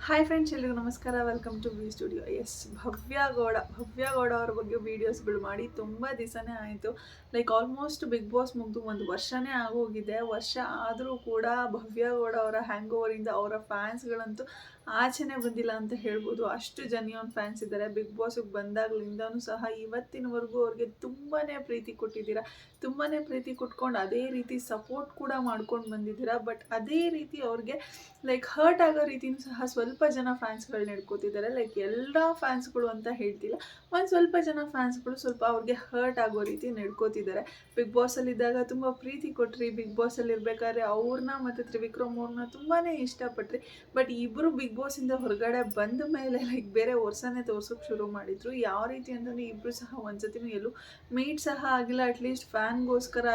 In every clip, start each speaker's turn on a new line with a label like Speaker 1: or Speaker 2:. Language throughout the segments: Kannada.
Speaker 1: ಹಾಯ್ ಫ್ರೆಂಡ್ಸ್, ಎಲ್ರಿಗೂ ನಮಸ್ಕಾರ. Welcome to V studio. Bhavya Gowda ಅವ್ರ ಬಗ್ಗೆ ವೀಡಿಯೋಸ್ಗಳು ಮಾಡಿ ತುಂಬ ದಿವಸನೇ ಆಯಿತು. ಲೈಕ್ ಆಲ್ಮೋಸ್ಟ್ ಬಿಗ್ ಬಾಸ್ ಮುಗಿದು ಒಂದು ವರ್ಷನೇ ಆಗೋಗಿದೆ. ವರ್ಷ ಆದರೂ ಕೂಡ ಭವ್ಯ ಗೌಡ ಅವರ ಹ್ಯಾಂಗ್ ಓವರಿಂದ ಅವರ ಫ್ಯಾನ್ಸ್ಗಳಂತೂ ಆಚೆನೇ ಬಂದಿಲ್ಲ ಅಂತ ಹೇಳ್ಬೋದು. ಅಷ್ಟು ಜೆನ್ಯೂನ್ ಫ್ಯಾನ್ಸ್ ಇದ್ದಾರೆ. ಬಿಗ್ ಬಾಸಿಗೆ ಬಂದಾಗಲಿಂದನೂ ಸಹ ಇವತ್ತಿನವರೆಗೂ ಅವ್ರಿಗೆ ತುಂಬಾ ಪ್ರೀತಿ ಕೊಟ್ಟಿದ್ದೀರಾ. ತುಂಬಾ ಪ್ರೀತಿ ಕೊಟ್ಕೊಂಡು ಅದೇ ರೀತಿ ಸಪೋರ್ಟ್ ಕೂಡ ಮಾಡ್ಕೊಂಡು ಬಂದಿದ್ದೀರಾ. ಬಟ್ ಅದೇ ರೀತಿ ಅವ್ರಿಗೆ ಲೈಕ್ ಹರ್ಟ್ ಆಗೋ ರೀತಿಯೂ ಸಹ ಸ್ವಲ್ಪ ಜನ ಫ್ಯಾನ್ಸ್ಗಳು ನಡ್ಕೋತಿದ್ದಾರೆ. ಲೈಕ್ ಎಲ್ಲ ಫ್ಯಾನ್ಸ್ಗಳು ಅಂತ ಹೇಳ್ತಿಲ್ಲ, ಒಂದು ಸ್ವಲ್ಪ ಜನ ಫ್ಯಾನ್ಸ್ಗಳು ಸ್ವಲ್ಪ ಅವ್ರಿಗೆ ಹರ್ಟ್ ಆಗೋ ರೀತಿ ನಡ್ಕೋತಿದ್ದಾರೆ. ಬಿಗ್ ಬಾಸಲ್ಲಿದ್ದಾಗ ತುಂಬ ಪ್ರೀತಿ ಕೊಟ್ರಿ, ಬಿಗ್ ಬಾಸಲ್ಲಿ ಇರಬೇಕಾದ್ರೆ ಅವ್ರನ್ನ ಮತ್ತು ತ್ರಿವಿಕ್ರಮ್ ಅವ್ರನ್ನ ತುಂಬಾ ಇಷ್ಟಪಟ್ರಿ. ಬಟ್ ಇಬ್ಬರು ಬಿಗ್ ಬಾಸಿಂದ ಹೊರಗಡೆ ಬಂದ ಮೇಲೆ ಲೈಕ್ ಬೇರೆ ವರ್ಷನೇ ತೋರ್ಸೋಕೆ ಶುರು ಮಾಡಿದ್ರು. ಯಾವ ರೀತಿ ಅಂತಂದರೆ ಇಬ್ಬರು ಸಹ ಒಂದ್ಸತಿನೂ ಎಲ್ಲೂ ಮೀಟ್ ಸಹ ಆಗಿಲ್ಲ. ಅಟ್ಲೀಸ್ಟ್ ಫ್ಯಾನ್ಸ್ಗೋಸ್ಕರ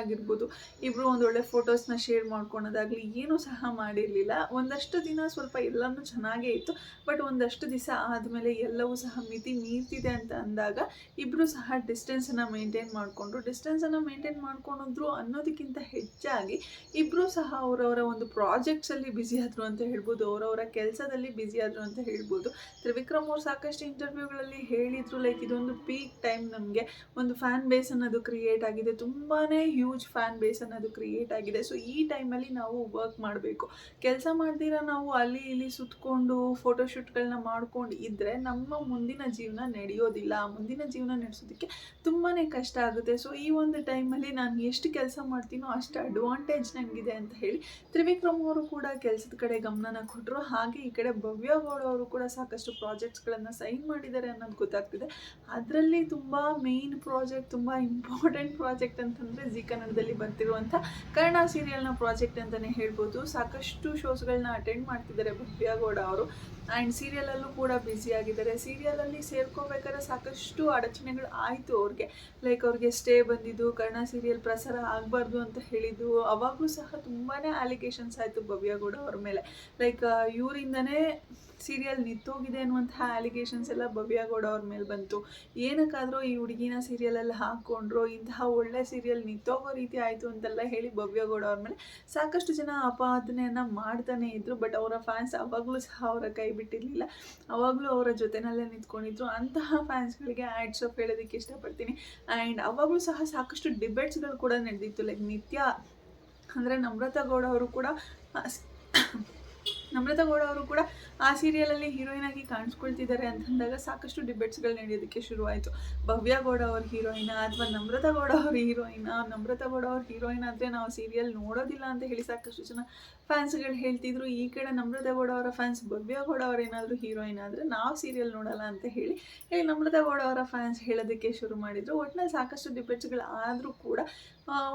Speaker 1: ಆಗಿರ್ಬೋದು ಇಬ್ಬರು ಒಂದೊಳ್ಳೆ ಫೋಟೋಸ್ನ ಶೇರ್ ಮಾಡ್ಕೊಳೋದಾಗಲಿ ಏನೂ ಸಹ ಮಾಡಿರಲಿಲ್ಲ. ಒಂದಷ್ಟು ದಿನ ಸ್ವಲ್ಪ ಎಲ್ಲನೂ ಚೆನ್ನಾಗೇ ಇತ್ತು. ಬಟ್ ಒಂದಷ್ಟು ದಿವಸ ಆದಮೇಲೆ ಎಲ್ಲವೂ ಸಹ ಮಿತಿ ಮೀರ್ತಿದೆ ಅಂತ ಅಂದಾಗ ಇಬ್ಬರು ಸಹ ಡಿಸ್ಟೆನ್ಸನ್ನು ಮೇಂಟೈನ್ ಮಾಡ್ಕೊಂಡಿದ್ರು ಅನ್ನೋದಕ್ಕಿಂತ ಹೆಚ್ಚಾಗಿ ಇಬ್ಬರು ಸಹ ಅವರವರ ಒಂದು ಪ್ರಾಜೆಕ್ಟ್ಸಲ್ಲಿ ಬ್ಯುಸಿ ಆದರು ಅಂತ ಹೇಳ್ಬೋದು. ಅವರವರ ಕೆಲಸದಲ್ಲಿ ಬ್ಯುಸಿ ಆದರು ಅಂತ ಹೇಳ್ಬೋದು. ತ್ರಿವಿಕ್ರಮ್ ಅವ್ರು ಸಾಕಷ್ಟು ಇಂಟರ್ವ್ಯೂಗಳಲ್ಲಿ ಹೇಳಿದರು, ಲೈಕ್ ಇದೊಂದು ಪೀಕ್ ಟೈಮ್, ನಮಗೆ ಒಂದು ಫ್ಯಾನ್ ಬೇಸ್ ಅನ್ನೋದು ಕ್ರಿಯೇಟ್ ಆಗಿದೆ, ತುಂಬಾ ಹ್ಯೂಜ್ ಫ್ಯಾನ್ ಬೇಸ್ ಅನ್ನೋದು ಕ್ರಿಯೇಟ್ ಆಗಿದೆ. ಸೊ ಈ ಟೈಮಲ್ಲಿ ನಾವು ವರ್ಕ್ ಮಾಡಬೇಕು. ಕೆಲಸ ಮಾಡ್ದಿರ ನಾವು ಅಲ್ಲಿ ಇಲ್ಲಿ ಸುತ್ತಕೊಂಡು ಫೋಟೋಶೂಟ್ಗಳನ್ನ ಮಾಡ್ಕೊಂಡು ಇದ್ದರೆ ನಮ್ಮ ಮುಂದಿನ ಜೀವನ ನಡೆಯೋದಿಲ್ಲ. ಮುಂದಿನ ಜೀವನ ನಡೆಸೋದಕ್ಕೆ ತುಂಬಾ ಕಷ್ಟ ಆಗುತ್ತೆ. ಸೊ ಈ ಒಂದು ಟೈಮಲ್ಲಿ ನಾನು ಎಷ್ಟು ಕೆಲಸ ಮಾಡ್ತೀನೋ ಅಷ್ಟು ಅಡ್ವಾಂಟೇಜ್ ನನಗಿದೆ ಅಂತ ಹೇಳಿ ತ್ರಿವಿಕ್ರಮ್ ಅವರು ಕೂಡ ಕೆಲಸದ ಕಡೆ ಗಮನನ ಕೊಟ್ಟರು. ಹಾಗೆ ಈ ಕಡೆ ಭವ್ಯ ಗೌಡ ಅವರು ಕೂಡ ಸಾಕಷ್ಟು ಪ್ರಾಜೆಕ್ಟ್ಸ್ಗಳನ್ನು ಸೈನ್ ಮಾಡಿದ್ದಾರೆ ಅನ್ನೋದು ಗೊತ್ತಾಗ್ತಿದೆ. ಅದರಲ್ಲಿ ತುಂಬ ಮೇನ್ ಪ್ರಾಜೆಕ್ಟ್, ತುಂಬ ಇಂಪಾರ್ಟೆಂಟ್ ಪ್ರಾಜೆಕ್ಟ್ ಅಂತಂದರೆ ಜಿ ಕನ್ನಡದಲ್ಲಿ ಬರ್ತಿರುವಂಥ ಕರ್ಣ ಸೀರಿಯಲ್ನ ಪ್ರಾಜೆಕ್ಟ್ ಅಂತಲೇ ಹೇಳ್ಬೋದು. ಸಾಕಷ್ಟು ಶೋಸ್ಗಳನ್ನ ಅಟೆಂಡ್ ಮಾಡ್ತಿದ್ದಾರೆ ಭವ್ಯ ಗೌಡ ಅವರು. ಆ್ಯಂಡ್ ಸೀರಿಯಲಲ್ಲೂ ಕೂಡ ಬ್ಯುಸಿ ಆಗಿದ್ದಾರೆ. ಸೀರಿಯಲಲ್ಲಿ ಸೇರ್ಕೋಬೇಕಾದ್ರೆ ಸಾಕಷ್ಟು ಅಡಚಣೆಗಳು ಆಯಿತು ಅವ್ರಿಗೆ. ಲೈಕ್ ಅವ್ರಿಗೆ ಸ್ಟೇ ಬಂದಿದ್ದು, ಕರ್ಣ ಸೀರಿಯಲ್ ಪ್ರಸಾರ ಆಗಬಾರ್ದು ಅಂತ ಹೇಳಿದ್ದು, ಅವಾಗಲೂ ಸಹ ತುಂಬಾ ಅಲಿಗೇಷನ್ಸ್ ಆಯಿತು ಭವ್ಯ ಗೌಡ ಅವ್ರ ಮೇಲೆ. ಲೈಕ್ ಇವರಿಂದನೇ ಸೀರಿಯಲ್ ನಿಂತೋಗಿದೆ ಅನ್ನುವಂತಹ ಅಲಿಗೇಷನ್ಸ್ ಎಲ್ಲ ಭವ್ಯ ಗೌಡ ಅವ್ರ ಮೇಲೆ ಬಂತು. ಏನಕ್ಕಾದರೂ ಈ ಹುಡುಗಿನ ಸೀರಿಯಲಲ್ಲಿ ಹಾಕ್ಕೊಂಡ್ರು, ಇಂತಹ ಒಳ್ಳೆ ಸೀರಿಯಲ್ ನಿಂತೋಗೋ ರೀತಿ ಆಯಿತು ಅಂತೆಲ್ಲ ಹೇಳಿ ಭವ್ಯ ಗೌಡ ಅವ್ರ ಮೇಲೆ ಸಾಕಷ್ಟು ಜನ ಅಪಾದನೆಯನ್ನು ಮಾಡ್ತಾನೆ ಇದ್ದರು. ಬಟ್ ಅವರ ಫ್ಯಾನ್ಸ್ ಅವಾಗಲೂ ಸಹ ಅವರ ಕೈ ಬಿಟ್ಟಿರಲಿಲ್ಲ, ಅವಾಗಲೂ ಅವರ ಜೊತೆನಲ್ಲೇ ನಿಂತ್ಕೊಂಡಿದ್ರು. ಅಂತಹ ಫ್ಯಾನ್ಸ್ಗಳಿಗೆ ಆ್ಯಡ್ಸ್ ಆಫ್ ಹೇಳೋದಕ್ಕೆ ಇಷ್ಟಪಡ್ತೀನಿ. ಆ್ಯಂಡ್ ಅವಾಗಲೂ ಸಹ ಸಾಕಷ್ಟು ಡಿಬೇಟ್ಸ್ಗಳು ಕೂಡ ನಡೆದಿತ್ತು. ಲೈಕ್ ನಿತ್ಯ ಅಂದರೆ ನಮ್ರತಾ ಗೌಡ ಅವರು ಕೂಡ ಆ ಸೀರಿಯಲಲ್ಲಿ ಹೀರೋಯಿನ್ ಆಗಿ ಕಾಣಿಸ್ಕೊಳ್ತಿದ್ದಾರೆ ಅಂತಂದಾಗ ಸಾಕಷ್ಟು ಡಿಬೇಟ್ಸ್ಗಳು ನಡೆಯೋದಕ್ಕೆ ಶುರುವಾಯಿತು. ಭವ್ಯ ಗೌಡ ಅವ್ರ ಹೀರೋಯಿನ ಅಥವಾ ನಮ್ರತಾ ಗೌಡ ಅವ್ರ ಹೀರೋಯಿನ, ನಮ್ರತಾ ಗೌಡ ಅವ್ರ ಹೀರೋಯಿನ್ ಆದರೆ ನಾವು ಸೀರಿಯಲ್ ನೋಡೋದಿಲ್ಲ ಅಂತ ಹೇಳಿ ಸಾಕಷ್ಟು ಜನ ಫ್ಯಾನ್ಸ್ಗಳು ಹೇಳ್ತಿದ್ರು. ಈ ಕಡೆ ನಮ್ರತಾ ಗೌಡ ಅವರ ಫ್ಯಾನ್ಸ್ ಭವ್ಯ ಗೌಡ ಅವ್ರೇನಾದರೂ ಹೀರೋಯಿನ್ ಆದರೆ ನಾವು ಸೀರಿಯಲ್ ನೋಡಲ್ಲ ಅಂತ ಹೇಳಿ ನಮ್ರತಾ ಗೌಡ ಅವರ ಫ್ಯಾನ್ಸ್ ಹೇಳೋದಕ್ಕೆ ಶುರು ಮಾಡಿದರು. ಒಟ್ಟಿನಲ್ಲಿ ಸಾಕಷ್ಟು ಡಿಬೇಟ್ಸ್ಗಳು ಆದರೂ ಕೂಡ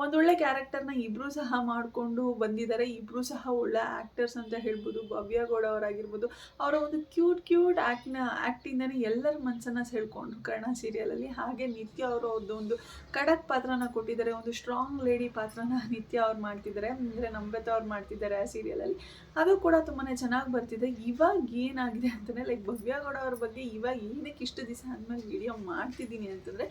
Speaker 1: ಒಂದೊಳ್ಳೆ ಕ್ಯಾರೆಕ್ಟರ್ನ ಇಬ್ಬರೂ ಸಹ ಮಾಡಿಕೊಂಡು ಬಂದಿದ್ದಾರೆ. ಇಬ್ಬರೂ ಸಹ ಒಳ್ಳೆ ಆ್ಯಕ್ಟರ್ಸ್ ಅಂತ ಹೇಳ್ಬೋದು. ಭವ್ಯ ಗೌಡ ಅವರಾಗಿರ್ಬೋದು, ಅವರ ಒಂದು ಕ್ಯೂಟ್ ಆ್ಯಕ್ಟಿಂದನೇ ಎಲ್ಲರ ಮನಸ್ಸನ್ನು ಸೆಳ್ಕೊಂಡ್ರು ಕರ್ಣ ಸೀರಿಯಲಲ್ಲಿ. ಹಾಗೆ ನಿತ್ಯ ಅವರು ಒಂದು ಖಡಕ್ ಪಾತ್ರನ ಕೊಟ್ಟಿದ್ದಾರೆ, ಒಂದು ಸ್ಟ್ರಾಂಗ್ ಲೇಡಿ ಪಾತ್ರನ ನಿತ್ಯ ಅವ್ರು ಮಾಡ್ತಿದ್ದಾರೆ, ಅಂದರೆ ನಮ್ರತಾ ಅವ್ರು ಮಾಡ್ತಿದ್ದಾರೆ ಆ ಸೀರಿಯಲಲ್ಲಿ. ಅದು ಕೂಡ ತುಂಬಾ ಚೆನ್ನಾಗಿ ಬರ್ತಿದೆ. ಇವಾಗ ಏನಾಗಿದೆ ಅಂತಂದರೆ ಲೈಕ್ ಭವ್ಯ ಗೌಡ ಅವ್ರ ಬಗ್ಗೆ ಇವಾಗ ಏನಕ್ಕೆ ಇಷ್ಟು ದಿವಸ ಆದಮೇಲೆ ವಿಡಿಯೋ ಮಾಡ್ತಿದ್ದೀನಿ ಅಂತಂದರೆ,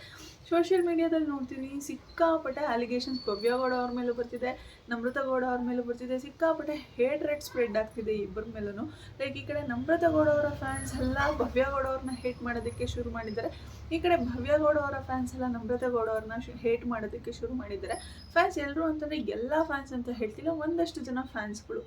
Speaker 1: ಸೋಷಿಯಲ್ ಮೀಡಿಯಾದಲ್ಲಿ ನೋಡ್ತಿದ್ದೀನಿ ಸಿಕ್ಕಾಪಟ್ಟೆ ಅಲಿಗೇಷನ್ಸ್ ಭವ್ಯ ಗೌಡ ಅವ್ರ ಮೇಲೂ ಬರ್ತಿದೆ, ನಮ್ರತಾ ಗೌಡ ಅವ್ರ ಮೇಲೂ ಬರ್ತಿದೆ. ಸಿಕ್ಕಾಪಟ್ಟೆ ಹೇಟ್ ಸ್ಪ್ರೆಡ್ ಆಗ್ತಿದೆ ಇಬ್ಬರ ಮೇಲೂ. ಲೈಕ್ ಈ ಕಡೆ ನಮ್ರತಾ ಗೌಡ ಅವರ ಫ್ಯಾನ್ಸ್ ಎಲ್ಲ ಭವ್ಯ ಗೌಡ ಅವ್ರನ್ನ ಹೇಟ್ ಮಾಡೋದಕ್ಕೆ ಶುರು ಮಾಡಿದ್ದಾರೆ. ಈ ಕಡೆ ಭವ್ಯ ಗೌಡ ಅವರ ಫ್ಯಾನ್ಸ್ ಎಲ್ಲ ನಮ್ರತಾ ಗೌಡ ಅವ್ರನ್ನ ಹೇಟ್ ಮಾಡೋದಕ್ಕೆ ಶುರು ಮಾಡಿದ್ದಾರೆ. ಫ್ಯಾನ್ಸ್ ಎಲ್ಲರೂ ಅಂತಂದರೆ ಎಲ್ಲ ಫ್ಯಾನ್ಸ್ ಅಂತ ಹೇಳ್ತಿಲ್ಲ, ಒಂದಷ್ಟು ಜನ ಫ್ಯಾನ್ಸ್ಗಳು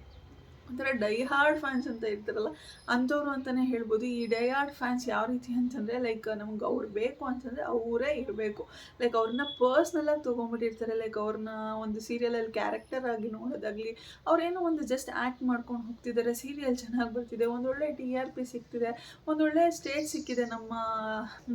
Speaker 1: ಒಂಥರ ಡೈಹಾರ್ಡ್ ಫ್ಯಾನ್ಸ್ ಅಂತ ಇರ್ತಾರಲ್ಲ ಅಂಥವ್ರು ಅಂತಲೇ ಹೇಳ್ಬೋದು. ಈ ಡೈಹಾರ್ಡ್ ಫ್ಯಾನ್ಸ್ ಯಾವ ರೀತಿ ಅಂತಂದರೆ ಲೈಕ್ ನಮ್ಗೆ ಅವ್ರು ಬೇಕು ಅಂತಂದರೆ ಅವರೇ ಇರಬೇಕು. ಲೈಕ್ ಅವ್ರನ್ನ ಪರ್ಸ್ನಲಾಗಿ ತೊಗೊಂಡ್ಬಿಟ್ಟಿರ್ತಾರೆ. ಲೈಕ್ ಅವ್ರನ್ನ ಒಂದು ಸೀರಿಯಲಲ್ಲಿ ಕ್ಯಾರೆಕ್ಟರ್ ಆಗಿ ನೋಡೋದಾಗಲಿ, ಅವ್ರೇನೋ ಒಂದು ಜಸ್ಟ್ ಆ್ಯಕ್ಟ್ ಮಾಡ್ಕೊಂಡು ಹೋಗ್ತಿದ್ದಾರೆ, ಸೀರಿಯಲ್ ಚೆನ್ನಾಗಿ ಬರ್ತಿದೆ, ಒಂದೊಳ್ಳೆ TRP ಸಿಗ್ತಿದೆ, ಒಂದೊಳ್ಳೆ ಸ್ಟೇಜ್ ಸಿಕ್ಕಿದೆ,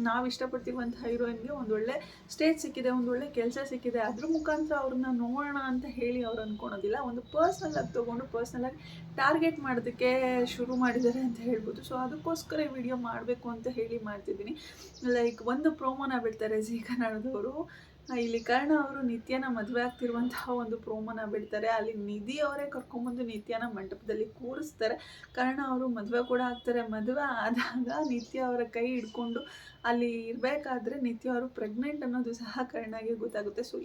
Speaker 1: ನಾವು ಇಷ್ಟಪಡ್ತೀವಂಥ ಹೀರೋಯಿನ್ಗೆ ಒಂದೊಳ್ಳೆ ಸ್ಟೇಜ್ ಸಿಕ್ಕಿದೆ, ಒಂದೊಳ್ಳೆ ಕೆಲಸ ಸಿಕ್ಕಿದೆ, ಅದ್ರ ಮುಖಾಂತರ ಅವ್ರನ್ನ ನೋಡೋಣ ಅಂತ ಹೇಳಿ ಅವ್ರು ಅಂದ್ಕೊಳೋದಿಲ್ಲ. ಒಂದು ಪರ್ಸ್ನಲಾಗಿ ತೊಗೊಂಡು ಪರ್ಸ್ನಲಾಗಿ ಟಾರ್ಗೆಟ್ ಮಾಡೋದಕ್ಕೆ ಶುರು ಮಾಡಿದ್ದಾರೆ ಅಂತ ಹೇಳ್ಬೋದು. ಸೊ ಅದಕ್ಕೋಸ್ಕರ ಈ ವಿಡಿಯೋ ಮಾಡಬೇಕು ಅಂತ ಹೇಳಿ ಮಾಡ್ತಿದ್ದೀನಿ. ಲೈಕ್ ಒಂದು ಪ್ರೋಮೋನ ಬಿಡ್ತಾರೆ ಜಿ ಕನ್ನಡದವರು. ಇಲ್ಲಿ ಕರ್ಣ ಅವರು ನಿತ್ಯನ ಮದುವೆ ಆಗ್ತಿರುವಂತಹ ಒಂದು ಪ್ರೋಮೋನ ಬಿಡ್ತಾರೆ. ಅಲ್ಲಿ ನಿಧಿ ಅವರೇ ಕರ್ಕೊಂಬಂದು ನಿತ್ಯನ ಮಂಟಪದಲ್ಲಿ ಕೂರಿಸ್ತಾರೆ. ಕರ್ಣ ಅವರು ಮದುವೆ ಕೂಡ ಆಗ್ತಾರೆ. ಮದುವೆ ಆದಾಗ ನಿತ್ಯ ಅವರ ಕೈ ಹಿಡ್ಕೊಂಡು ಅಲ್ಲಿ ಇರಬೇಕಾದ್ರೆ ನಿತ್ಯ ಅವರು ಪ್ರೆಗ್ನೆಂಟ್ ಅನ್ನೋದು ಸಹ ಕರ್ಣಗೆ ಗೊತ್ತಾಗುತ್ತೆ. ಸೊ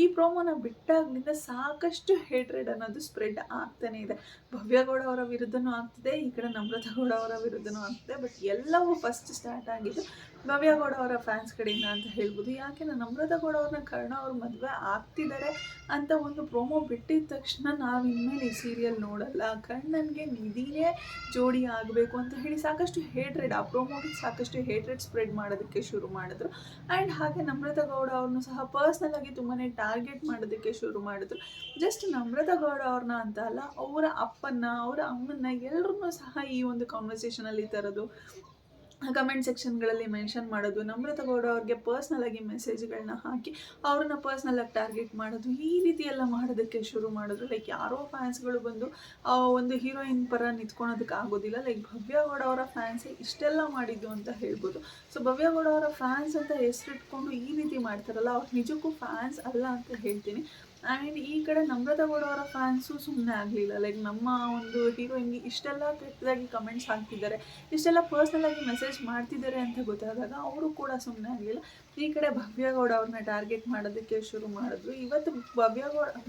Speaker 1: ಈ ಪ್ರೋಮೋನ ಬಿಟ್ಟಾಗ್ಲಿಂದ ಸಾಕಷ್ಟು ಹೇಟ್ರೆಡ್ ಅನ್ನೋದು ಸ್ಪ್ರೆಡ್ ಆಗ್ತಾನೆ ಇದೆ. ಭವ್ಯಗೌಡ ಅವರ ವಿರುದ್ಧನೂ ಆಗ್ತಿದೆ, ಈ ಕಡೆ ನಮ್ರತಾ ಗೌಡ ಅವರ ವಿರುದ್ಧನೂ ಆಗ್ತಿದೆ. ಬಟ್ ಎಲ್ಲವೂ ಫಸ್ಟ್ ಸ್ಟಾರ್ಟ್ ಆಗಿದ್ದು ಭವ್ಯಗೌಡ ಅವರ ಫ್ಯಾನ್ಸ್ ಕಡೆಯಿಂದ ಅಂತ ಹೇಳ್ಬೋದು. ಯಾಕೆಂದರೆ ನಮ್ರತಾ ಗೌಡ ಅವ್ರನ್ನ ಕರ್ಣ ಅವ್ರ ಮದುವೆ ಆಗ್ತಿದ್ದಾರೆ ಅಂತ ಒಂದು ಪ್ರೋಮೋ ಬಿಟ್ಟಿದ ತಕ್ಷಣ ನಾವು ಇನ್ಮೇಲೆ ಈ ಸೀರಿಯಲ್ ನೋಡಲ್ಲ, ಕರ್ಣನ್ಗೆ ನಿಧಿನೇ ಜೋಡಿ ಆಗಬೇಕು ಅಂತ ಹೇಳಿ ಸಾಕಷ್ಟು ಹೇಟ್ರೆಡ್, ಆ ಪ್ರೋಮೋಗೆ ಸಾಕಷ್ಟು ಹೇಟ್ರೆಡ್ ಸ್ಪ್ರೆಡ್ ಮಾಡೋದಕ್ಕೆ ಶುರು ಮಾಡಿದ್ರು. ಆ್ಯಂಡ್ ಹಾಗೆ ನಮ್ರತಾ ಗೌಡ ಅವ್ರನ್ನೂ ಸಹ ಪರ್ಸ್ನಲ್ ಆಗಿ ತುಂಬಾ ಟಾರ್ಗೆಟ್ ಮಾಡೋದಕ್ಕೆ ಶುರು ಮಾಡಿದ್ರು. ಜಸ್ಟ್ ನಮ್ರತಾ ಗೌಡ ಅವ್ರನ್ನ ಅಂತ ಅಲ್ಲ, ಅವರ ಅಪ್ಪನ್ನ, ಅವರ ಅಮ್ಮನ್ನ ಎಲ್ಲರನ್ನೂ ಸಹ ಈ ಒಂದು ಕಾನ್ವರ್ಸೇಷನಲ್ಲಿ ತರೋದು, ಕಮೆಂಟ್ ಸೆಕ್ಷನ್ಗಳಲ್ಲಿ ಮೆನ್ಷನ್ ಮಾಡೋದು, ನಮ್ರತಾ ಗೌಡ ಅವ್ರಿಗೆ ಪರ್ಸ್ನಲ್ ಆಗಿ ಮೆಸೇಜ್ಗಳನ್ನ ಹಾಕಿ ಅವ್ರನ್ನ ಪರ್ಸ್ನಲ್ ಆಗಿ ಟಾರ್ಗೆಟ್ ಮಾಡೋದು, ಈ ರೀತಿ ಎಲ್ಲ ಮಾಡೋದಕ್ಕೆ ಶುರು ಮಾಡಿದ್ರು. ಲೈಕ್ ಯಾರೋ ಫ್ಯಾನ್ಸ್ಗಳು ಬಂದು ಒಂದು ಹೀರೋಯಿನ್ ಪರ ನಿಂತ್ಕೊಳೋದಕ್ಕೆ ಆಗೋದಿಲ್ಲ. ಲೈಕ್ ಭವ್ಯಗೌಡ ಅವರ ಫ್ಯಾನ್ಸೇ ಇಷ್ಟೆಲ್ಲ ಮಾಡಿದ್ದು ಅಂತ ಹೇಳ್ಬೋದು. ಸೊ ಭವ್ಯಗೌಡ ಅವರ ಫ್ಯಾನ್ಸ್ ಅಂತ ಹೆಸರಿಟ್ಕೊಂಡು ಈ ರೀತಿ ಮಾಡ್ತಾರಲ್ಲ, ಅವ್ರು ನಿಜಕ್ಕೂ ಫ್ಯಾನ್ಸ್ ಅಲ್ಲ ಅಂತ ಹೇಳ್ತೀನಿ. ಆ್ಯಂಡ್ ಈ ಕಡೆ ನಮ್ರತಾ ಗೌಡ ಅವರ ಫ್ಯಾನ್ಸು ಸುಮ್ಮನೆ ಆಗಲಿಲ್ಲ. ಲೈಕ್ ನಮ್ಮ ಒಂದು ಹೀರೋಯಿನ್ಗೆ ಇಷ್ಟೆಲ್ಲ ಕೆಟ್ಟದಾಗಿ ಕಮೆಂಟ್ಸ್ ಹಾಕ್ತಿದ್ದಾರೆ, ಇಷ್ಟೆಲ್ಲ ಪರ್ಸ್ನಲಾಗಿ ಮೆಸೇಜ್ ಮಾಡ್ತಿದ್ದಾರೆ ಅಂತ ಗೊತ್ತಾದಾಗ ಅವರು ಕೂಡ ಸುಮ್ಮನೆ ಆಗಲಿಲ್ಲ. ಈ ಕಡೆ ಭವ್ಯಗೌಡ ಅವ್ರನ್ನ ಟಾರ್ಗೆಟ್ ಮಾಡೋದಕ್ಕೆ ಶುರು ಮಾಡಿದ್ರು. ಇವತ್ತು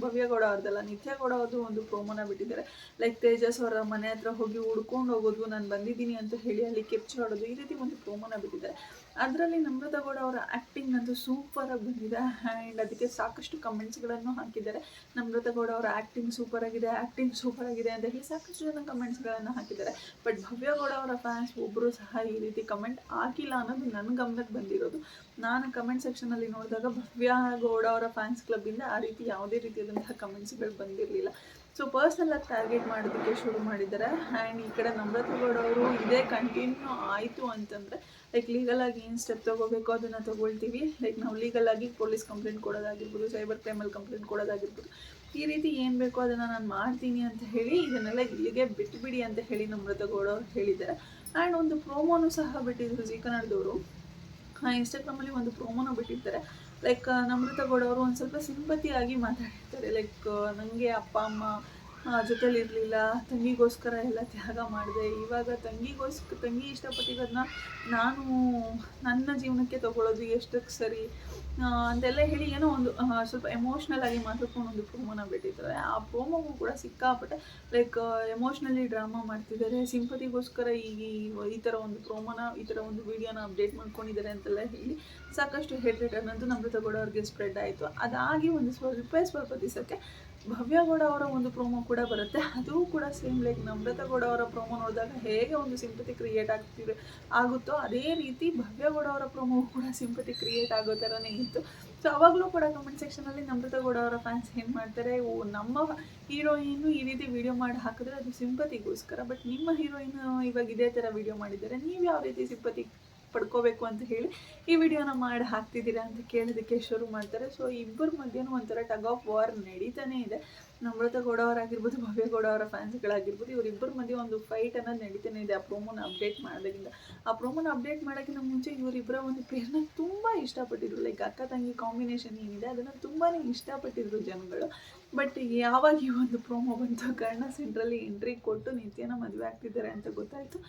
Speaker 1: ಭವ್ಯಗೌಡ ಅವ್ರದ್ದಲ್ಲ, ನಿತ್ಯಗೌಡ ಅವ್ರದ್ದು ಒಂದು ಪ್ರೋಮೋನ ಬಿಟ್ಟಿದ್ದಾರೆ. ಲೈಕ್ ತೇಜಸ್ ಅವರ ಮನೆ ಹತ್ರ ಹೋಗಿ ಹುಡ್ಕೊಂಡು ಹೋಗೋದು, ನಾನು ಬಂದಿದ್ದೀನಿ ಅಂತ ಹೇಳಿ ಅಲ್ಲಿ ಕಿರ್ಚಾಡೋದು, ಈ ರೀತಿ ಒಂದು ಪ್ರೋಮೋನ ಬಿಟ್ಟಿದ್ದಾರೆ. ಅದರಲ್ಲಿ ನಮ್ರತಾ ಗೌಡ ಅವರ ಆ್ಯಕ್ಟಿಂಗ್ ಅಂತೂ ಸೂಪರಾಗಿ ಬಂದಿದೆ. ಆ್ಯಂಡ್ ಅದಕ್ಕೆ ಸಾಕಷ್ಟು ಕಮೆಂಟ್ಸ್ಗಳನ್ನು ಹಾಕಿದ್ದಾರೆ. ನಮ್ರತಾ ಗೌಡ ಅವರ ಆ್ಯಕ್ಟಿಂಗ್ ಸೂಪರ್ ಆಗಿದೆ ಅಂತ ಹೇಳಿ ಸಾಕಷ್ಟು ಜನ ಕಮೆಂಟ್ಸ್ಗಳನ್ನು ಹಾಕಿದ್ದಾರೆ. ಬಟ್ ಭವ್ಯಗೌಡ ಅವರ ಫ್ಯಾನ್ಸ್ ಒಬ್ಬರು ಸಹ ಈ ರೀತಿ ಕಮೆಂಟ್ ಹಾಕಿಲ್ಲ ಅನ್ನೋದು ನನ್ನ ಗಮನಕ್ಕೆ ಬಂದಿರೋದು. ನಾನು ಕಮೆಂಟ್ ಸೆಕ್ಷನಲ್ಲಿ ನೋಡಿದಾಗ ಭವ್ಯಗೌಡ ಅವರ ಫ್ಯಾನ್ಸ್ ಕ್ಲಬ್ಬಿಂದ ಆ ರೀತಿ ಯಾವುದೇ ರೀತಿಯಾದಂತಹ ಕಮೆಂಟ್ಸ್ಗಳು ಬಂದಿರಲಿಲ್ಲ. ಸೊ ಪರ್ಸ್ನಲಾಗಿ ಟಾರ್ಗೆಟ್ ಮಾಡೋದಕ್ಕೆ ಶುರು ಮಾಡಿದ್ದಾರೆ. ಆ್ಯಂಡ್ ಈ ಕಡೆ ನಮ್ರತಾ ಗೌಡ ಅವರು ಇದೇ ಕಂಟಿನ್ಯೂ ಆಯಿತು ಅಂತಂದರೆ ಲೈಕ್ ಲೀಗಲಾಗಿ ಏನು ಸ್ಟೆಪ್ ತೊಗೋಬೇಕು ಅದನ್ನು ತೊಗೊಳ್ತೀವಿ. ಲೈಕ್ ನಾವು ಲೀಗಲಾಗಿ ಪೊಲೀಸ್ ಕಂಪ್ಲೇಂಟ್ ಕೊಡೋದಾಗಿರ್ಬೋದು, ಸೈಬರ್ ಕ್ರೈಮಲ್ಲಿ ಕಂಪ್ಲೇಂಟ್ ಕೊಡೋದಾಗಿರ್ಬೋದು, ಈ ರೀತಿ ಏನು ಬೇಕೋ ಅದನ್ನು ನಾನು ಮಾಡ್ತೀನಿ ಅಂತ ಹೇಳಿ ಇದನ್ನೆಲ್ಲ ಇಲ್ಲಿಗೆ ಬಿಟ್ಟುಬಿಡಿ ಅಂತ ಹೇಳಿ ನಮ್ರತಾ ಗೌಡ ಅವರು ಹೇಳಿದ್ದಾರೆ. ಆ್ಯಂಡ್ ಒಂದು ಪ್ರೋಮೋನು ಸಹ ಬಿಟ್ಟಿದ್ರು ಜೀ ಕನ್ನಡದವರು. ಇನ್ಸ್ಟಾಗ್ರಾಮಲ್ಲಿ ಒಂದು ಪ್ರೋಮೋನ ಬಿಟ್ಟಿರ್ತಾರೆ. ಲೈಕ್ ನಮ್ರತಾ ಗೌಡ ಅವರು ಒಂದು ಸ್ವಲ್ಪ ಸಿಂಪತಿಯಾಗಿ ಮಾತಾಡಿರ್ತಾರೆ. ಲೈಕ್ ನನಗೆ ಅಪ್ಪ ಅಮ್ಮ ಜೊತೇಲಿ ಇರಲಿಲ್ಲ, ತಂಗಿಗೋಸ್ಕರ ಎಲ್ಲ ತ್ಯಾಗ ಮಾಡಿದೆ, ಇವಾಗ ತಂಗಿ ಇಷ್ಟಪಟ್ಟಿರೋದನ್ನ ನಾನು ನನ್ನ ಜೀವನಕ್ಕೆ ತೊಗೊಳ್ಳೋದು ಎಷ್ಟಕ್ಕೆ ಸರಿ ಅಂತೆಲ್ಲ ಹೇಳಿ ಏನೋ ಒಂದು ಸ್ವಲ್ಪ ಎಮೋಷ್ನಲ್ ಆಗಿ ಮಾತಾಡ್ಕೊಂಡು ಒಂದು ಪ್ರೋಮೋನ ಬಿಟ್ಟಿದ್ದಾರೆ. ಆ ಪ್ರೋಮೋಗೂ ಕೂಡ ಸಿಕ್ಕಾಪಟ್ಟೆ ಲೈಕ್ ಎಮೋಷ್ನಲಿ ಡ್ರಾಮಾ ಮಾಡ್ತಿದ್ದಾರೆ. ಸಿಂಪತಿಗೋಸ್ಕರ ಈ ಥರ ಒಂದು ಪ್ರೋಮೋನ, ಈ ಥರ ಒಂದು ವಿಡಿಯೋನ ಅಪ್ಡೇಟ್ ಮಾಡ್ಕೊಂಡಿದ್ದಾರೆ ಅಂತೆಲ್ಲ ಹೇಳಿ ಸಾಕಷ್ಟು ಹೇಟ್ರೇಟ್ ಅನ್ನೋದು ನಮ್ರತಾ ಗೌಡ ಅವ್ರಿಗೆ ಸ್ಪ್ರೆಡ್ ಆಯಿತು. ಅದಾಗಿ ಒಂದು ಸ್ವಲ್ಪ ದಿವಸಕ್ಕೆ ಭವ್ಯಗೌಡ ಅವರ ಒಂದು ಪ್ರೋಮೋ ಕೂಡ ಬರುತ್ತೆ. ಅದು ಕೂಡ ಸೇಮ್ ಲೈಕ್ ನಮ್ರತಾ ಗೌಡ ಅವರ ಪ್ರೋಮೋ ನೋಡಿದಾಗ ಹೇಗೆ ಒಂದು ಸಿಂಪತಿ ಕ್ರಿಯೇಟ್ ಆಗುತ್ತೋ ಅದೇ ರೀತಿ ಭವ್ಯಗೌಡ ಅವರ ಪ್ರೋಮೋ ಕೂಡ ಸಿಂಪತಿ ಕ್ರಿಯೇಟ್ ಆಗೋ ಥರನೇ ಇತ್ತು. ಸೊ ಅವಾಗಲೂ ಕೂಡ ಕಮೆಂಟ್ ಸೆಕ್ಷನಲ್ಲಿ ನಮ್ರತಾ ಗೌಡ ಅವರ ಫ್ಯಾನ್ಸ್ ಏನು ಮಾಡ್ತಾರೆ, ನಮ್ಮ ಹೀರೋಯಿನ್ನು ಈ ರೀತಿ ವಿಡಿಯೋ ಮಾಡಿ ಹಾಕಿದ್ರೆ ಅದು ಸಿಂಪತಿಗೋಸ್ಕರ, ಬಟ್ ನಿಮ್ಮ ಹೀರೋಯಿನ್ ಇವಾಗ ಇದೇ ಥರ ವಿಡಿಯೋ ಮಾಡಿದ್ದಾರೆ, ನೀವು ಯಾವ ರೀತಿ ಸಿಂಪತಿ ಪಡ್ಕೋಬೇಕು ಅಂತ ಹೇಳಿ ಈ ವಿಡಿಯೋನ ಮಾಡಿ ಹಾಕ್ತಿದ್ದೀರಾ ಅಂತ ಕೇಳೋದಕ್ಕೆ ಶುರು ಮಾಡ್ತಾರೆ. ಸೊ ಇಬ್ಬರ ಮಧ್ಯನೂ ಒಂಥರ ಟಗ್ ಆಫ್ ವಾರ್ ನಡೀತಾನೆ ಇದೆ. ನಮ್ರತಾ ಗೌಡ ಅವರಾಗಿರ್ಬೋದು, ಭವ್ಯಗೌಡ ಅವರ ಫ್ಯಾನ್ಸ್ಗಳಾಗಿರ್ಬೋದು, ಇವರಿಬ್ಬರ ಮಧ್ಯೆ ಒಂದು ಫೈಟ್ ಅನ್ನೋದು ನಡೀತಾನೆ ಇದೆ. ಆ ಪ್ರೋಮೋನ ಅಪ್ಡೇಟ್ ಮಾಡೋದ್ರಿಂದ, ಆ ಪ್ರೋಮೋನ ಅಪ್ಡೇಟ್ ಮಾಡೋಕ್ಕಿಂತ ಮುಂಚೆ ಇವರಿಬ್ಬರ ಒಂದು ಪೇರ್ನ ತುಂಬ ಇಷ್ಟಪಟ್ಟಿದ್ರು. ಲೈಕ್ ಅಕ್ಕ ತಂಗಿ ಕಾಂಬಿನೇಷನ್ ಏನಿದೆ ಅದನ್ನು ತುಂಬಾ ಇಷ್ಟಪಟ್ಟಿದ್ರು ಜನಗಳು. ಬಟ್ ಯಾವಾಗ ಈ ಒಂದು ಪ್ರೋಮೋ ಬಂತು, ಕರ್ಣ ಸೆಂಟ್ರಲ್ಲಿ ಎಂಟ್ರಿ ಕೊಟ್ಟು ನಿತ್ಯನ ಮದುವೆ ಆಗ್ತಿದ್ದಾರೆ ಅಂತ ಗೊತ್ತಾಯಿತು,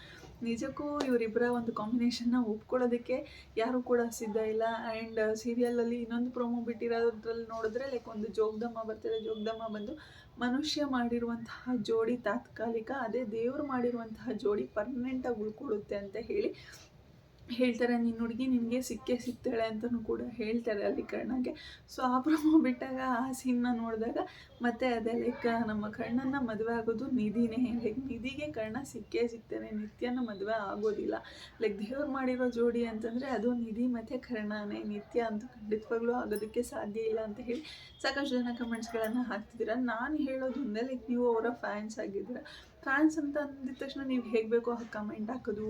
Speaker 1: ನಿಜಕ್ಕೂ ಇವರಿಬ್ಬರ ಒಂದು ಕಾಂಬಿನೇಷನ್ನ ಒಪ್ಕೊಳ್ಳೋದಕ್ಕೆ ಯಾರೂ ಕೂಡ ಸಿದ್ಧ ಇಲ್ಲ. ಆ್ಯಂಡ್ ಸೀರಿಯಲಲ್ಲಿ ಇನ್ನೊಂದು ಪ್ರೋಮೋ ಬಿಟ್ಟಿರೋದ್ರಲ್ಲಿ ನೋಡಿದ್ರೆ ಲೈಕ್ ಒಂದು ಜೋಗ್ದಮ್ಮ ಬರ್ತಾರೆ, ಜೋಗ್ದಮ್ಮ ಬಂದು ಮನುಷ್ಯ ಮಾಡಿರುವಂತಹ ಜೋಡಿ ತಾತ್ಕಾಲಿಕ, ಅದೇ ದೇವರು ಮಾಡಿರುವಂತಹ ಜೋಡಿ ಪರ್ಮನೆಂಟಾಗಿ ಉಳ್ಕೊಳ್ಳುತ್ತೆ ಅಂತ ಹೇಳ್ತಾರೆ. ನಿನ್ನ ಹುಡುಗಿ ನಿನಗೆ ಸಿಗ್ತಾಳೆ ಅಂತಲೂ ಕೂಡ ಹೇಳ್ತಾರೆ ಅಲ್ಲಿ ಕರ್ಣಗೆ. ಸೊ ಆ ಪ್ರೋಮೋ ಬಿಟ್ಟಾಗ ಆ ಸೀನ್ನ ನೋಡಿದಾಗ ಮತ್ತೆ ಅದೇ ಲೈಕ್ ನಮ್ಮ ಕರ್ಣನ ಮದುವೆ ಆಗೋದು ನಿಧಿನೇ. ಲೈಕ್ ನಿಧಿಗೆ ಕರ್ಣ ಸಿಗ್ತಾನೆ, ನಿತ್ಯನ ಮದುವೆ ಆಗೋದಿಲ್ಲ. ಲೈಕ್ ದೇವ್ರು ಮಾಡಿರೋ ಜೋಡಿ ಅಂತಂದರೆ ಅದು ನಿಧಿ ಮತ್ತು ಕರ್ಣನೇ, ನಿತ್ಯ ಅಂತೂ ಖಂಡಿತವಾಗ್ಲೂ ಆಗೋದಕ್ಕೆ ಸಾಧ್ಯ ಇಲ್ಲ ಅಂತ ಹೇಳಿ ಸಾಕಷ್ಟು ಜನ ಕಮೆಂಟ್ಸ್ಗಳನ್ನು ಹಾಕ್ತಿದ್ದೀರ. ನಾನು ಹೇಳೋದು ಒಂದೇ, ಲೈಕ್ ನೀವು ಅವರ ಫ್ಯಾನ್ಸ್ ಆಗಿದ್ದೀರ. ಫ್ಯಾನ್ಸ್ ಅಂತ ಅಂದಿದ ತಕ್ಷಣ ನೀವು ಹೇಗೆ ಬೇಕೋ ಕಮೆಂಟ್ ಹಾಕೋದು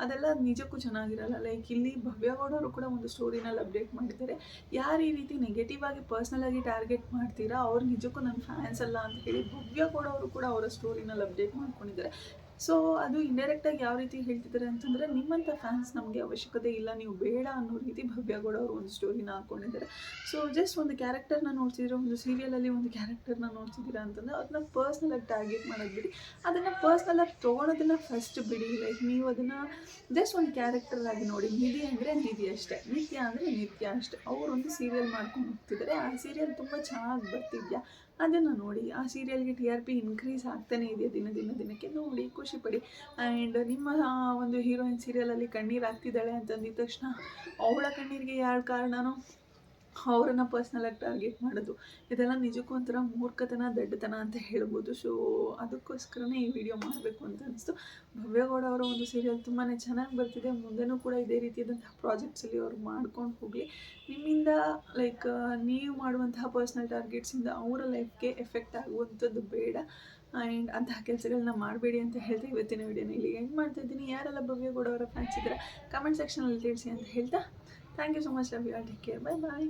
Speaker 1: ಅದೆಲ್ಲ ನಿಜಕ್ಕೂ ಚೆನ್ನಾಗಿರಲ್ಲ. ಲೈಕ್ ಇಲ್ಲಿ ಭವ್ಯಗೌಡ ಅವರು ಕೂಡ ಒಂದು ಸ್ಟೋರಿನಲ್ಲಿ ಅಪ್ಡೇಟ್ ಮಾಡಿದ್ದಾರೆ. ಯಾರು ಈ ರೀತಿ ನೆಗೆಟಿವ್ ಆಗಿ ಪರ್ಸ್ನಲಾಗಿ ಟಾರ್ಗೆಟ್ ಮಾಡ್ತೀರಾ ಅವ್ರು ನಿಜಕ್ಕೂ ನನ್ನ ಫ್ಯಾನ್ಸ್ ಅಲ್ಲ ಅಂತ ಹೇಳಿ ಭವ್ಯಗೌಡ ಅವರು ಕೂಡ ಅವರ ಸ್ಟೋರಿನಲ್ಲಿ ಅಪ್ಡೇಟ್ ಮಾಡ್ಕೊಂಡಿದ್ದಾರೆ. ಸೊ ಅದು ಇಂಡೈರೆಕ್ಟಾಗಿ ಯಾವ ರೀತಿ ಹೇಳ್ತಿದ್ದಾರೆ ಅಂತಂದರೆ, ನಿಮ್ಮಂಥ ಫ್ಯಾನ್ಸ್ ನಮಗೆ ಅವಶ್ಯಕತೆ ಇಲ್ಲ, ನೀವು ಬೇಡ ಅನ್ನೋ ರೀತಿ ಭವ್ಯಗೌಡ ಅವರು ಒಂದು ಸ್ಟೋರಿನ ಹಾಕ್ಕೊಂಡಿದ್ದಾರೆ. ಸೊ ಜಸ್ಟ್ ಒಂದು ಕ್ಯಾರೆಕ್ಟರ್ನ ನೋಡ್ತಿದ್ದೀರಾ, ಒಂದು ಸೀರಿಯಲಲ್ಲಿ ಒಂದು ಕ್ಯಾರೆಕ್ಟರ್ನ ನೋಡ್ತಿದ್ದೀರಾ ಅಂತಂದರೆ ಅದನ್ನ ಪರ್ಸ್ನಲಾಗಿ ಟಾರ್ಗೆಟ್ ಮಾಡೋದು ಬಿಡಿ, ಅದನ್ನು ಪರ್ಸ್ನಲಾಗಿ ತೊಗೊಳೋದನ್ನು ಫಸ್ಟ್ ಬಿಡಿ. ಲೈಕ್ ನೀವು ಅದನ್ನು ಜಸ್ಟ್ ಒಂದು ಕ್ಯಾರೆಕ್ಟರ್ ಆಗಿ ನೋಡಿ. ನಿಧಿ ಅಂದರೆ ನಿಧಿ ಅಷ್ಟೇ, ನಿತ್ಯ ಅಂದರೆ ನಿತ್ಯ ಅಷ್ಟೇ. ಅವರೊಂದು ಸೀರಿಯಲ್ ಮಾಡ್ಕೊಂಡು ಹೋಗ್ತಿದ್ದಾರೆ, ಆ ಸೀರಿಯಲ್ ತುಂಬ ಚೆನ್ನಾಗಿ ಬರ್ತಿದ್ಯಾ ಅದನ್ನು ನೋಡಿ. ಆ ಸೀರಿಯಲ್ಗೆ TRP ಇನ್ಕ್ರೀಸ್ ಆಗ್ತಾನೇ ಇದೆಯಾ ದಿನಕ್ಕೆ, ನೋಡಿ ಖುಷಿಪಡಿ. ಆ್ಯಂಡ್ ನಿಮ್ಮ ಒಂದು ಹೀರೋಯಿನ್ ಸೀರಿಯಲಲ್ಲಿ ಕಣ್ಣೀರು ಹಾಕ್ತಿದ್ದಾಳೆ ಅಂತಂದಿದ ತಕ್ಷಣ ಅವಳ ಕಣ್ಣೀರಿಗೆ ಯಾರು ಕಾರಣನೋ ಅವರನ್ನು ಪರ್ಸ್ನಲಾಗಿ ಟಾರ್ಗೆಟ್ ಮಾಡೋದು, ಇದೆಲ್ಲ ನಿಜಕ್ಕೂ ಒಂಥರ ಮೂರ್ಖತನ, ದಡ್ಡತನ ಅಂತ ಹೇಳ್ಬೋದು. ಸೊ ಅದಕ್ಕೋಸ್ಕರನೇ ಈ ವಿಡಿಯೋ ಮಾಡಬೇಕು ಅಂತ ಅನಿಸ್ತು. ಭವ್ಯಗೌಡ ಅವರ ಒಂದು ಸೀರಿಯಲ್ ತುಂಬಾ ಚೆನ್ನಾಗಿ ಬರ್ತಿದೆ, ಮುಂದೆನೂ ಕೂಡ ಇದೇ ರೀತಿಯಾದಂತಹ ಪ್ರಾಜೆಕ್ಟ್ಸಲ್ಲಿ ಅವ್ರು ಮಾಡ್ಕೊಂಡು ಹೋಗಲಿ. ನಿಮ್ಮಿಂದ ಲೈಕ್ ನೀವು ಮಾಡುವಂತಹ ಪರ್ಸ್ನಲ್ ಟಾರ್ಗೆಟ್ಸಿಂದ ಅವರ ಲೈಫ್ಗೆ ಎಫೆಕ್ಟ್ ಆಗುವಂಥದ್ದು ಬೇಡ. ಆ್ಯಂಡ್ ಅಂತಹ ಕೆಲಸಗಳನ್ನ ಮಾಡಬೇಡಿ ಅಂತ ಹೇಳ್ತಾ ಇವತ್ತಿನ ವಿಡಿಯೋನ ಇಲ್ಲಿ ಎಂಡ್ ಮಾಡ್ತಾ ಇದ್ದೀನಿ. ಯಾರೆಲ್ಲ ಭವ್ಯಗೌಡ ಅವರ ಫ್ಯಾನ್ಸ್ ಇದ್ದಾರೆ ಕಮೆಂಟ್ ಸೆಕ್ಷನಲ್ಲಿ ತಿಳಿಸಿ ಅಂತ ಹೇಳ್ತಾ, thank you so much, love you all, take care, bye bye.